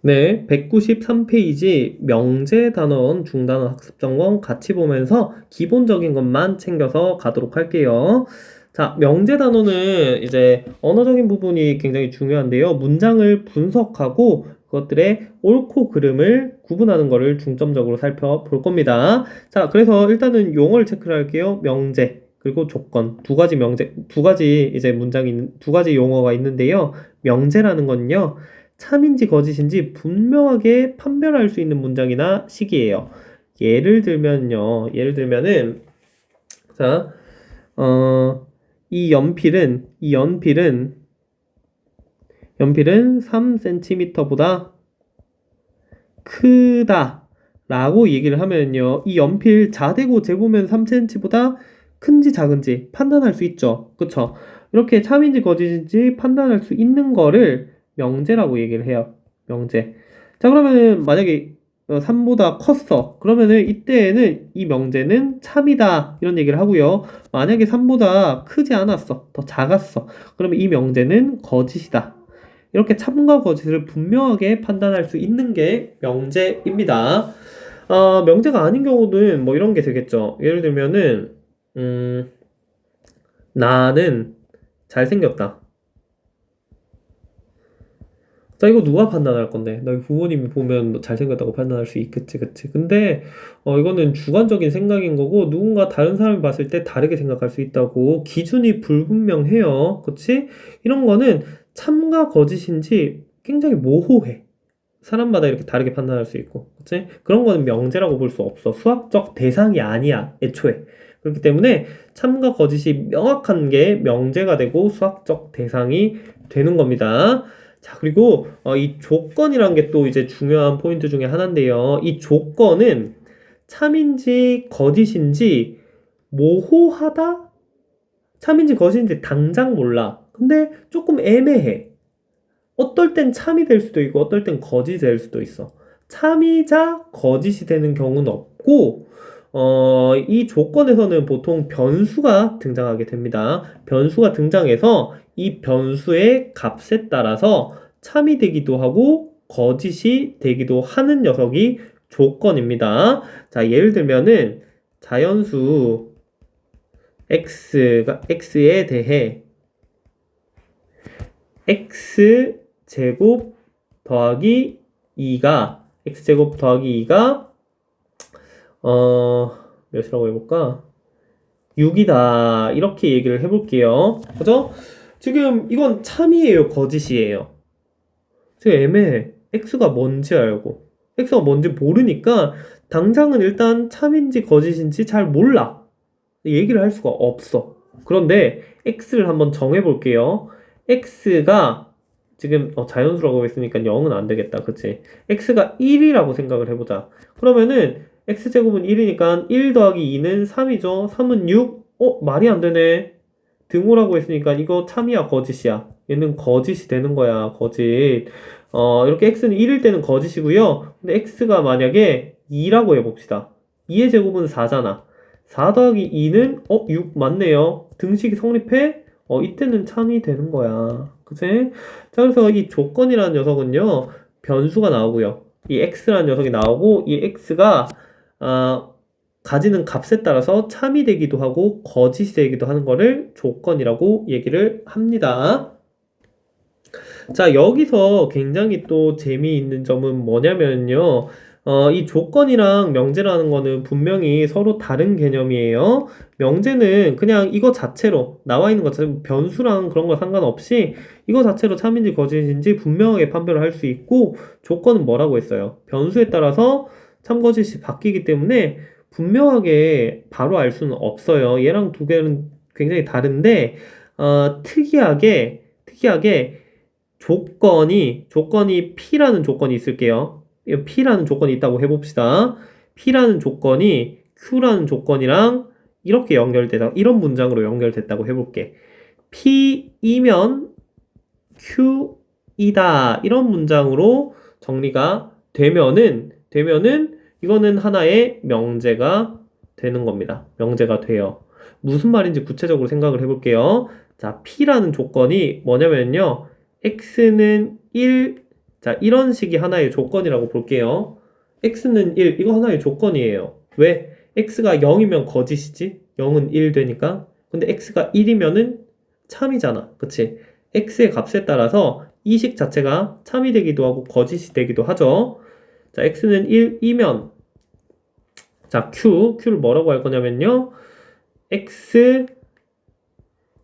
네, 193페이지 명제단원 중단원 학습점검 같이 보면서 기본적인 것만 챙겨서 가도록 할게요. 자, 명제단원은 이제 언어적인 부분이 굉장히 중요한데요. 문장을 분석하고 그것들의 옳고 그름을 구분하는 것을 중점적으로 살펴볼 겁니다. 자, 그래서 일단은 용어를 체크를 할게요. 명제, 그리고 조건. 두 가지 명제, 두 가지 이제 두 가지 용어가 있는데요. 명제라는 건요. 참인지 거짓인지 분명하게 판별할 수 있는 문장이나 식이에요. 예를 들면은, 자, 이 연필은 3cm보다 크다 라고 얘기를 하면요. 이 연필 자대고 재보면 3cm보다 큰지 작은지 판단할 수 있죠. 그쵸? 이렇게 참인지 거짓인지 판단할 수 있는 거를 명제라고 얘기를 해요. 명제. 자, 그러면은 만약에 3보다 컸어. 그러면은 이때에는 이 명제는 참이다. 이런 얘기를 하고요. 만약에 3보다 크지 않았어. 더 작았어. 그러면 이 명제는 거짓이다. 이렇게 참과 거짓을 분명하게 판단할 수 있는 게 명제입니다. 명제가 아닌 경우는 뭐 이런 게 되겠죠. 예를 들면은, 나는 잘생겼다. 자, 이거 누가 판단할 건데? 너희 부모님이 보면 너 잘생겼다고 판단할 수 있겠지, 그치? 근데, 이거는 주관적인 생각인 거고, 누군가 다른 사람이 봤을 때 다르게 생각할 수 있다고, 기준이 불분명해요. 그치? 이런 거는 참과 거짓인지 굉장히 모호해. 사람마다 이렇게 다르게 판단할 수 있고, 그치? 그런 거는 명제라고 볼 수 없어. 수학적 대상이 아니야, 애초에. 그렇기 때문에 참과 거짓이 명확한 게 명제가 되고 수학적 대상이 되는 겁니다. 자, 그리고 이 조건이란 게 또 이제 중요한 포인트 중에 하나인데요. 이 조건은 참인지 거짓인지 모호하다? 참인지 거짓인지 당장 몰라. 근데 조금 애매해. 어떨 땐 참이 될 수도 있고 어떨 땐 거짓이 될 수도 있어. 참이자 거짓이 되는 경우는 없고 이 조건에서는 보통 변수가 등장하게 됩니다. 변수가 등장해서 이 변수의 값에 따라서 참이 되기도 하고 거짓이 되기도 하는 녀석이 조건입니다. 자, 예를 들면은 자연수 x에 대해 x제곱 더하기 2가 x제곱 더하기 2가 몇이라고 해볼까? 6이다. 이렇게 얘기를 해볼게요. 그죠? 지금 이건 참이에요, 거짓이에요? 지금 애매해. x가 뭔지 알고 x가 뭔지 모르니까 당장은 일단 참인지 거짓인지 잘 몰라. 얘기를 할 수가 없어. 그런데 x를 한번 정해볼게요. x가 지금 자연수라고 했으니까 0은 안 되겠다. 그치? x가 1이라고 생각을 해보자. 그러면은 x제곱은 1이니까 1 더하기 2는 3이죠. 3은 6. 말이 안 되네. 등호라고 했으니까 이거 참이야, 거짓이야? 얘는 거짓이 되는 거야, 거짓. 이렇게 x는 1일 때는 거짓이고요. 근데 x가 만약에 2라고 해봅시다. 2의 제곱은 4잖아. 4 더하기 2는 6 맞네요. 등식이 성립해? 이때는 참이 되는 거야. 그치? 자, 그래서 이 조건이라는 녀석은요, 변수가 나오고요. 이 x라는 녀석이 나오고, 이 x가, 가지는 값에 따라서 참이 되기도 하고, 거짓이 되기도 하는 거를 조건이라고 얘기를 합니다. 자, 여기서 굉장히 또 재미있는 점은 뭐냐면요. 이 조건이랑 명제라는 거는 분명히 서로 다른 개념이에요. 명제는 그냥 이거 자체로, 나와 있는 것 자체로 변수랑 그런 거 상관없이 이거 자체로 참인지 거짓인지 분명하게 판별을 할 수 있고, 조건은 뭐라고 했어요? 변수에 따라서 참, 거짓이 바뀌기 때문에 분명하게 바로 알 수는 없어요. 얘랑 두 개는 굉장히 다른데, 특이하게 조건이 P라는 조건이 있을게요. P라는 조건이 있다고 해봅시다. P라는 조건이 Q라는 조건이랑 이렇게 연결되다, 이런 문장으로 연결됐다고 해볼게. P이면 Q이다. 이런 문장으로 정리가 되면은 이거는 하나의 명제가 되는 겁니다. 명제가 돼요. 무슨 말인지 구체적으로 생각을 해볼게요. 자, P라는 조건이 뭐냐면요. x는 1, 자, 이런 식이 하나의 조건이라고 볼게요. x는 1, 이거 하나의 조건이에요. 왜? x가 0이면 거짓이지? 0은 1 되니까. 근데 x가 1이면은 참이잖아. 그치? x의 값에 따라서 이 식 자체가 참이 되기도 하고 거짓이 되기도 하죠. 자, x는 1이면 자, q를 뭐라고 할 거냐면요. x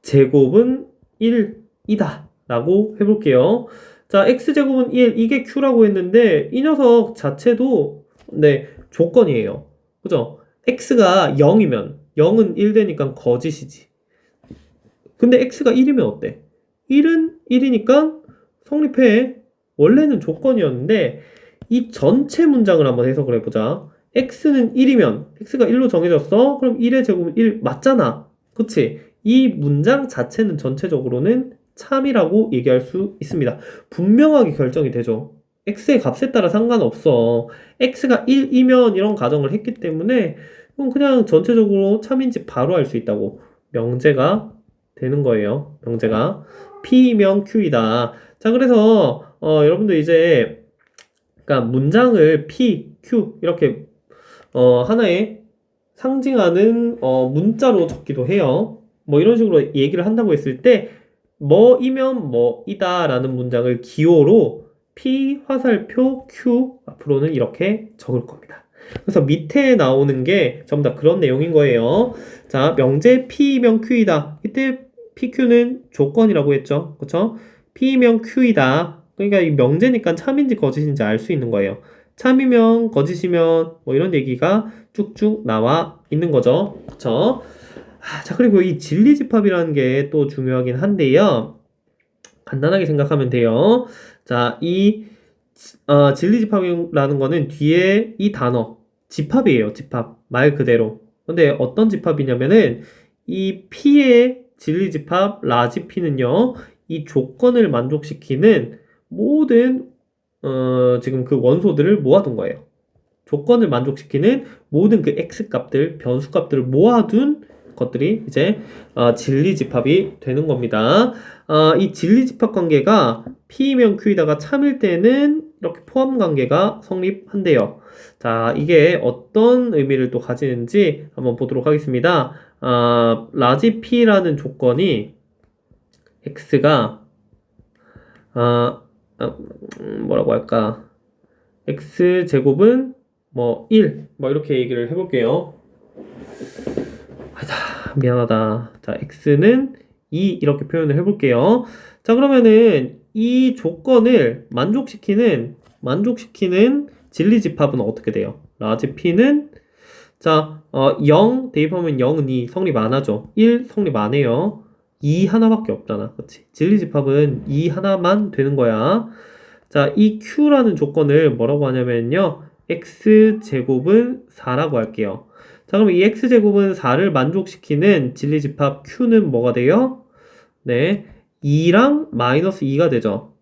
제곱은 1이다 라고 해볼게요. 자, x제곱은 1, 이게 q라고 했는데 이 녀석 자체도 네, 조건이에요. 그죠? x가 0이면 0은 1 되니까 거짓이지. 근데 x가 1이면 어때? 1은 1이니까 성립해. 원래는 조건이었는데 이 전체 문장을 한번 해석을 해보자. x는 1이면 x가 1로 정해졌어? 그럼 1의 제곱은 1 맞잖아. 그치? 이 문장 자체는 전체적으로는 참이라고 얘기할 수 있습니다. 분명하게 결정이 되죠. x의 값에 따라 상관없어. x가 1이면 이런 가정을 했기 때문에 이건 그냥 전체적으로 참인지 바로 알 수 있다고 명제가 되는 거예요. 명제가 P이면 Q이다. 자, 그래서 여러분들 이제 그러니까 문장을 P, Q 이렇게 하나의 상징하는 문자로 적기도 해요. 뭐 이런 식으로 얘기를 한다고 했을 때 뭐이면 뭐이다 라는 문장을 기호로 P, 화살표, Q 앞으로는 이렇게 적을 겁니다. 그래서 밑에 나오는 게 전부 다 그런 내용인 거예요. 자, 명제 P이면 Q이다. 이때 PQ는 조건이라고 했죠. 그쵸? P이면 Q이다. 그러니까 이 명제니까 참인지 거짓인지 알 수 있는 거예요. 참이면 거짓이면 뭐 이런 얘기가 쭉쭉 나와 있는 거죠. 그쵸? 자, 그리고 이 진리집합이라는 게 또 중요하긴 한데요. 간단하게 생각하면 돼요. 자, 이 진리집합이라는 거는 뒤에 이 단어 집합이에요. 집합. 말 그대로. 근데 어떤 집합이냐면은 이 P의 진리집합 라지 P는요. 이 조건을 만족시키는 모든 지금 그 원소들을 모아둔 거예요. 조건을 만족시키는 모든 그 x 값들, 변수 값들을 모아둔 것들이 이제 진리집합이 되는 겁니다. 이 진리집합 관계가 P이면 Q이다가 참일 때는 이렇게 포함 관계가 성립한대요. 자, 이게 어떤 의미를 또 가지는지 한번 보도록 하겠습니다. 라지 P라는 조건이 x가 뭐라고 할까? x제곱은 뭐 1, 뭐 이렇게 얘기를 해볼게요. 미안하다. 자, x는 2 이렇게 표현을 해볼게요. 자, 그러면은 이 조건을 만족시키는 진리집합은 어떻게 돼요? 라지 P는 자, 0 대입하면 0은 2 성립 안 하죠. 1 성립 안 해요. 2 하나밖에 없잖아. 그렇지? 진리집합은 2 하나만 되는 거야. 자, 이 Q라는 조건을 뭐라고 하냐면요. X제곱은 4라고 할게요. 자, 그럼 이 X제곱은 4를 만족시키는 진리집합 Q는 뭐가 돼요? 네. 2랑 마이너스 2가 되죠.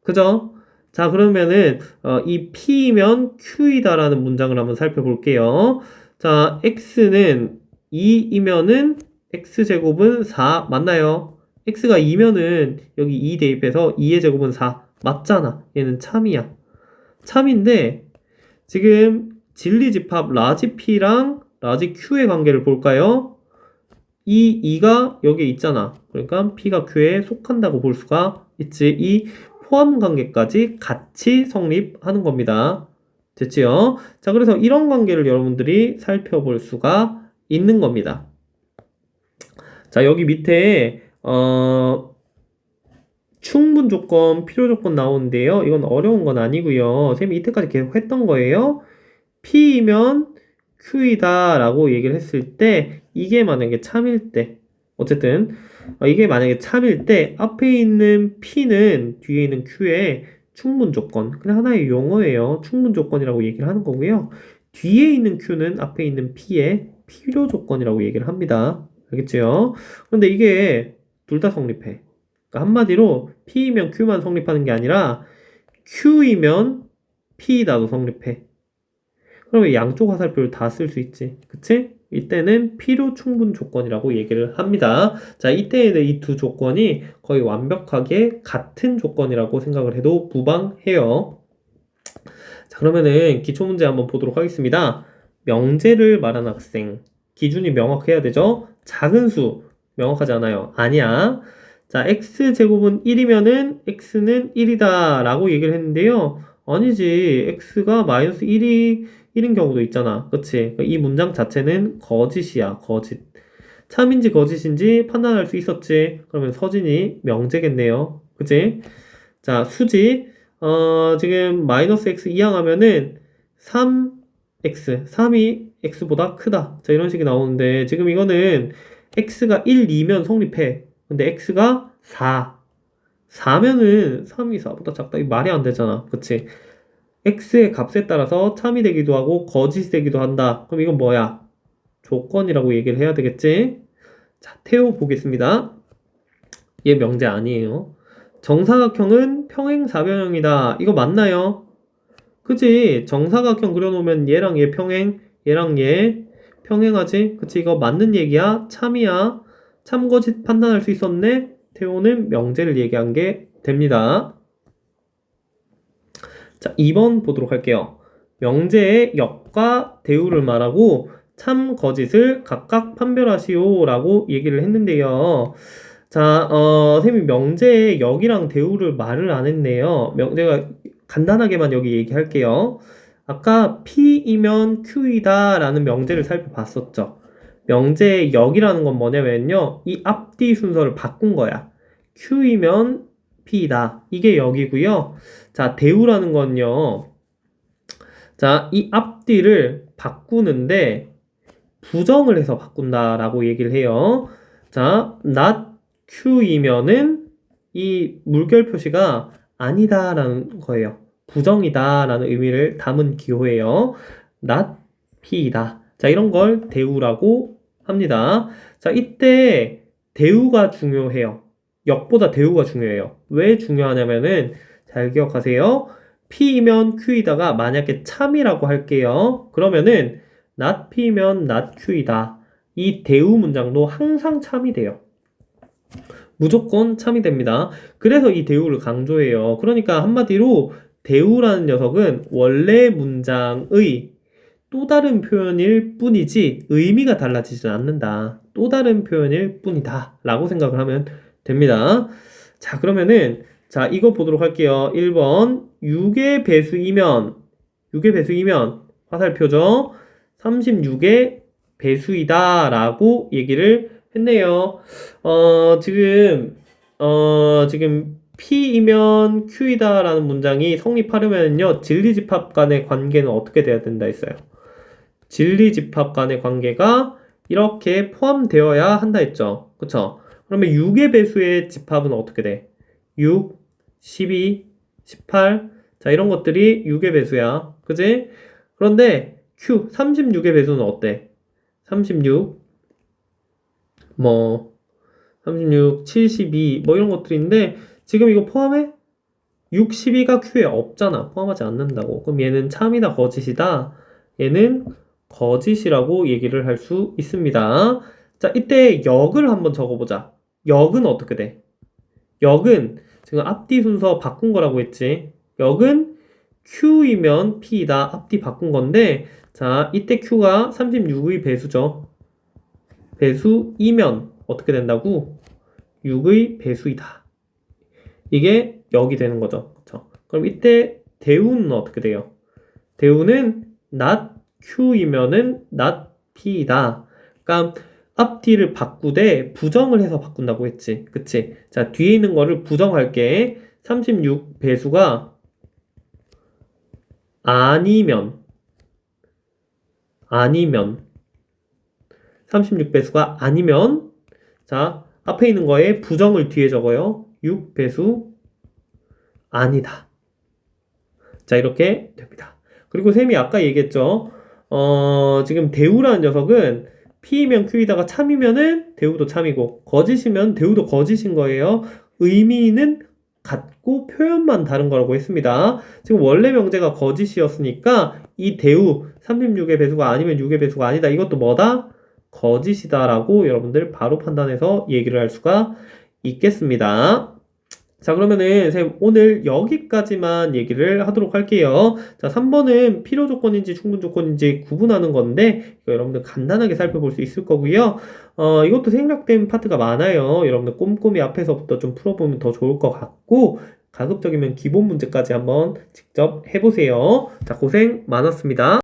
그죠? 자, 그러면은, 이 P이면 Q이다라는 문장을 한번 살펴볼게요. 자, X는 2이면은 X제곱은 4 맞나요? X가 2면은 여기 2 대입해서 2의 제곱은 4 맞잖아. 얘는 참이야. 참인데 지금 진리집합 라지 P랑 라지 Q의 관계를 볼까요? 이 2가 여기 있잖아. 그러니까 P가 Q에 속한다고 볼 수가 있지. 이 포함 관계까지 같이 성립하는 겁니다. 됐지요? 자, 그래서 이런 관계를 여러분들이 살펴볼 수가 있는 겁니다. 자, 여기 밑에 충분 조건, 필요 조건 나오는데요. 이건 어려운 건 아니고요. 쌤이 이때까지 계속 했던 거예요. P이면 Q이다 라고 얘기를 했을 때 이게 만약에 참일 때 어쨌든 이게 만약에 참일 때 앞에 있는 P는 뒤에 있는 Q의 충분 조건 그냥 하나의 용어예요. 충분 조건이라고 얘기를 하는 거고요. 뒤에 있는 Q는 앞에 있는 P의 필요 조건이라고 얘기를 합니다. 알겠죠? 그런데 이게 둘 다 성립해. 그러니까 한마디로 P이면 Q만 성립하는 게 아니라 Q이면 P다도 성립해. 그러면 양쪽 화살표를 다 쓸 수 있지. 그치? 이때는 필요 충분 조건이라고 얘기를 합니다. 자, 이때의 이 두 조건이 거의 완벽하게 같은 조건이라고 생각을 해도 무방해요. 자, 그러면은 기초문제 한번 보도록 하겠습니다. 명제를 말하는 학생. 기준이 명확해야 되죠? 작은 수 명확하지 않아요. 아니야. 자, x제곱은 1이면은 x는 1이다 라고 얘기를 했는데요. 아니지. x가 마이너스 1인 경우도 있잖아. 그치? 이 문장 자체는 거짓이야. 거짓. 참인지 거짓인지 판단할 수 있었지. 그러면 서진이 명제겠네요. 그치? 자, 수지. 지금 마이너스 x 이항하면은 3x, 3이 x보다 크다. 자, 이런 식이 나오는데 지금 이거는 x가 1, 2면 성립해. 근데 x가 4. 4면은 3이 4보다 작다. 이 말이 안 되잖아. 그치? x의 값에 따라서 참이 되기도 하고 거짓이 되기도 한다. 그럼 이건 뭐야? 조건이라고 얘기를 해야 되겠지? 자, 태워 보겠습니다. 얘 명제 아니에요. 정사각형은 평행사변형이다. 이거 맞나요? 그치? 정사각형 그려놓으면 얘랑 얘 평행, 얘랑 얘 평행하지? 그치? 이거 맞는 얘기야? 참이야? 참거짓 판단할 수 있었네? 태호는 명제를 얘기한 게 됩니다. 자, 2번 보도록 할게요. 명제의 역과 대우를 말하고 참 거짓을 각각 판별하시오 라고 얘기를 했는데요. 자, 쌤이 명제의 역이랑 대우를 말을 안 했네요. 명제가 간단하게만 여기 얘기할게요. 아까 P이면 Q이다 라는 명제를 살펴봤었죠. 명제의 역이라는 건 뭐냐면요. 이 앞뒤 순서를 바꾼 거야. Q이면 P이다. 이게 역이고요. 자, 대우라는 건요. 자, 이 앞뒤를 바꾸는데 부정을 해서 바꾼다라고 얘기를 해요. 자, not Q이면은 이 물결 표시가 아니다라는 거예요. 부정이다라는 의미를 담은 기호예요. not P이다. 자, 이런 걸 대우라고 합니다. 자, 이때 대우가 중요해요. 역보다 대우가 중요해요. 왜 중요하냐면은 잘 기억하세요. P이면 Q이다가 만약에 참이라고 할게요. 그러면은 not P면 not Q이다. 이 대우 문장도 항상 참이 돼요. 무조건 참이 됩니다. 그래서 이 대우를 강조해요. 그러니까 한마디로 대우라는 녀석은 원래 문장의 또 다른 표현일 뿐이지 의미가 달라지지 않는다. 또 다른 표현일 뿐이다. 라고 생각을 하면 됩니다. 자, 그러면은 자, 이거 보도록 할게요. 1번 6의 배수이면 화살표죠. 36의 배수이다 라고 얘기를 했네요. 지금 P이면 Q이다 라는 문장이 성립하려면요. 진리집합 간의 관계는 어떻게 돼야 된다 했어요. 진리집합 간의 관계가 이렇게 포함되어야 한다 했죠. 그쵸? 그러면 6의 배수의 집합은 어떻게 돼? 6, 12, 18. 자, 이런 것들이 6의 배수야. 그지? 그런데 Q, 36의 배수는 어때? 36, 36, 72, 이런 것들인데, 지금 이거 포함해? 62가 Q에 없잖아. 포함하지 않는다고. 그럼 얘는 참이다, 거짓이다? 얘는 거짓이라고 얘기를 할 수 있습니다. 자, 이때 역을 한번 적어보자. 역은 어떻게 돼? 역은 지금 앞뒤 순서 바꾼 거라고 했지. 역은 Q이면 P이다. 앞뒤 바꾼 건데, 자, 이때 Q가 36의 배수죠. 배수이면 어떻게 된다고? 6의 배수이다. 이게 역이 되는 거죠. 그쵸? 그럼 이때 대우는 어떻게 돼요? 대우는 not Q이면은 not P이다. 그러니까 앞뒤를 바꾸되 부정을 해서 바꾼다고 했지. 그치? 자, 뒤에 있는 거를 부정할게. 36 배수가 아니면 36 배수가 아니면 자, 앞에 있는 거에 부정을 뒤에 적어요. 6 배수 아니다. 자, 이렇게 됩니다. 그리고 쌤이 아까 얘기했죠. 지금 대우라는 녀석은 P이면 Q이다가 참이면은 대우도 참이고 거짓이면 대우도 거짓인 거예요. 의미는 같고 표현만 다른 거라고 했습니다. 지금 원래 명제가 거짓이었으니까 이 대우 36의 배수가 아니면 6의 배수가 아니다. 이것도 뭐다? 거짓이다라고 여러분들 바로 판단해서 얘기를 할 수가 있겠습니다. 자, 그러면은 선생님 오늘 여기까지만 얘기를 하도록 할게요. 자, 3번은 필요 조건인지 충분 조건인지 구분하는 건데 이거 여러분들 간단하게 살펴볼 수 있을 거고요. 이것도 생략된 파트가 많아요. 여러분들 꼼꼼히 앞에서부터 좀 풀어보면 더 좋을 것 같고 가급적이면 기본 문제까지 한번 직접 해보세요. 자, 고생 많았습니다.